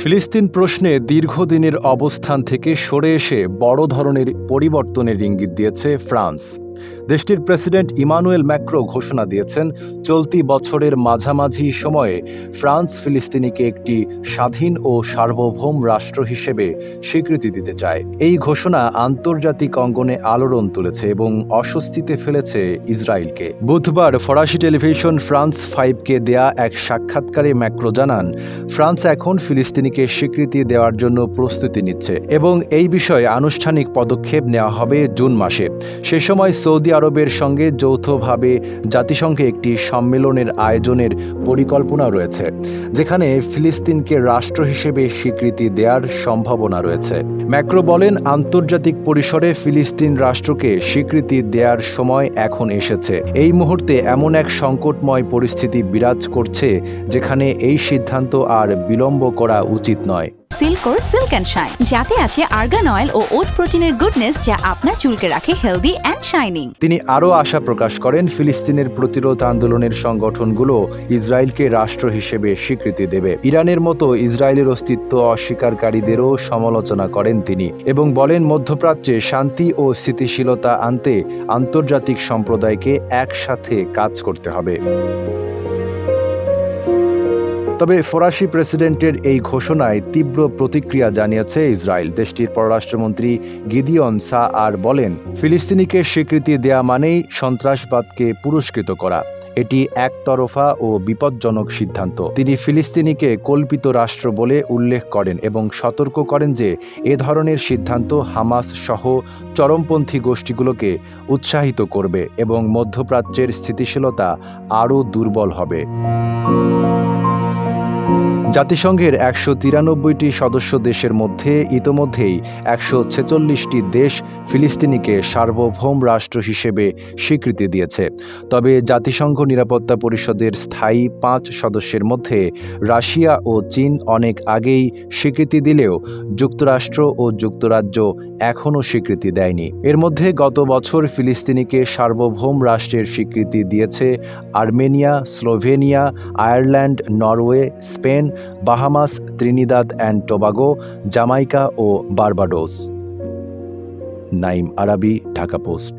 ফিলিস্তিন প্রশ্নে দীর্ঘদিনের অবস্থান থেকে সরে এসে বড় ধরনের পরিবর্তনের ইঙ্গিত দিয়েছে ফ্রান্স। দেশটির প্রেসিডেন্ট ইমানুয়েল ম্যাক্রো ঘোষণা দিয়েছেন, চলতি বছরের মাঝামাঝি সময়ে ফ্রান্স ফিলিস্তিনিকে একটি স্বাধীন ও সার্বভৌম রাষ্ট্র হিসেবে স্বীকৃতি দিতে চায়। এই ঘোষণা আন্তর্জাতিক অঙ্গনে আলোড়ন তুলেছে এবং অস্বস্তিতে ফেলেছে ইসরায়েলকে। বুধবার ফরাসি টেলিভিশন ফ্রান্স 5কে দেয়া এক সাক্ষাৎকারে ম্যাক্রো জানান, ফ্রান্স এখন ফিলিস্তিনিকে স্বীকৃতি দেওয়ার জন্য প্রস্তুতি নিচ্ছে এবং এই বিষয়ে আনুষ্ঠানিক পদক্ষেপ নেওয়া হবে জুন মাসে। সে সময় সৌদি আরবের সঙ্গে যৌথভাবে জাতিসংঘে একটি সম্মেলনের আয়োজনের পরিকল্পনা রয়েছে, যেখানে ফিলিস্তিনকে রাষ্ট্র হিসেবে স্বীকৃতি দেওয়ার সম্ভাবনা রয়েছে। ম্যাক্রো বলেন, আন্তর্জাতিক পরিসরে ফিলিস্তিন রাষ্ট্রকে স্বীকৃতি দেওয়ার সময় এখন এসেছে। এই মুহূর্তে এমন এক সংকটময় পরিস্থিতি বিরাজ করছে যেখানে এই সিদ্ধান্ত আর বিলম্ব করা উচিত নয়। সিল্কোর সিল্ক অ্যান্ড শাইন, যাতে আছে আর্গান অয়েল ও ওট প্রোটিনের গুডনেস, যা আপনার চুলকে রাখে হেলদি অ্যান্ড শাইনিং। তিনি আরও আশা প্রকাশ করেন, ফিলিস্তিনের প্রতিরোধ আন্দোলনের সংগঠনগুলো ইসরায়েলকে রাষ্ট্র হিসেবে স্বীকৃতি দেবে। ইরানের মতো ইসরায়েলের অস্তিত্ব অস্বীকারীদেরও সমালোচনা করেন তিনি এবং বলেন, মধ্যপ্রাচ্যে শান্তি ও স্থিতিশীলতা আনতে আন্তর্জাতিক সম্প্রদায়কে একসাথে কাজ করতে হবে। তবে ফরাসি প্রেসিডেন্টের এই ঘোষণায় তীব্র প্রতিক্রিয়া জানিয়েছে ইসরায়েল। দেশটির পররাষ্ট্রমন্ত্রী গিদিয়ন সাআর বলেন, ফিলিস্তিনিকে স্বীকৃতি দেয়া মানেই সন্ত্রাসবাদকে পুরস্কৃত করা। এটি একতরফা ও বিপজ্জনক সিদ্ধান্ত। তিনি ফিলিস্তিনিকে কল্পিত রাষ্ট্র বলে উল্লেখ করেন এবং সতর্ক করেন যে এ ধরনের সিদ্ধান্ত হামাস সহ চরমপন্থী গোষ্ঠীগুলোকে উৎসাহিত করবে এবং মধ্যপ্রাচ্যের স্থিতিশীলতা আরও দুর্বল হবে। জাতিসংঘের 193টি সদস্য দেশের মধ্যে ইতোমধ্যেই 146টি দেশ ফিলিস্তিনিকে সার্বভৌম রাষ্ট্র হিসেবে স্বীকৃতি দিয়েছে। তবে জাতিসংঘ নিরাপত্তা পরিষদের স্থায়ী 5 সদস্যের মধ্যে রাশিয়া ও চীন অনেক আগেই স্বীকৃতি দিলেও যুক্তরাষ্ট্র ও যুক্তরাজ্য এখনও স্বীকৃতি দেয়নি। এর মধ্যে গত বছর ফিলিস্তিনিকে সার্বভৌম রাষ্ট্রের স্বীকৃতি দিয়েছে Armenia, Slovenia, Ireland, Norway, Spain, Bahamas, Trinidad and Tobago, Jamaica ও বার্বাডোস। নাইম আরাবি, ঢাকা পোস্ট।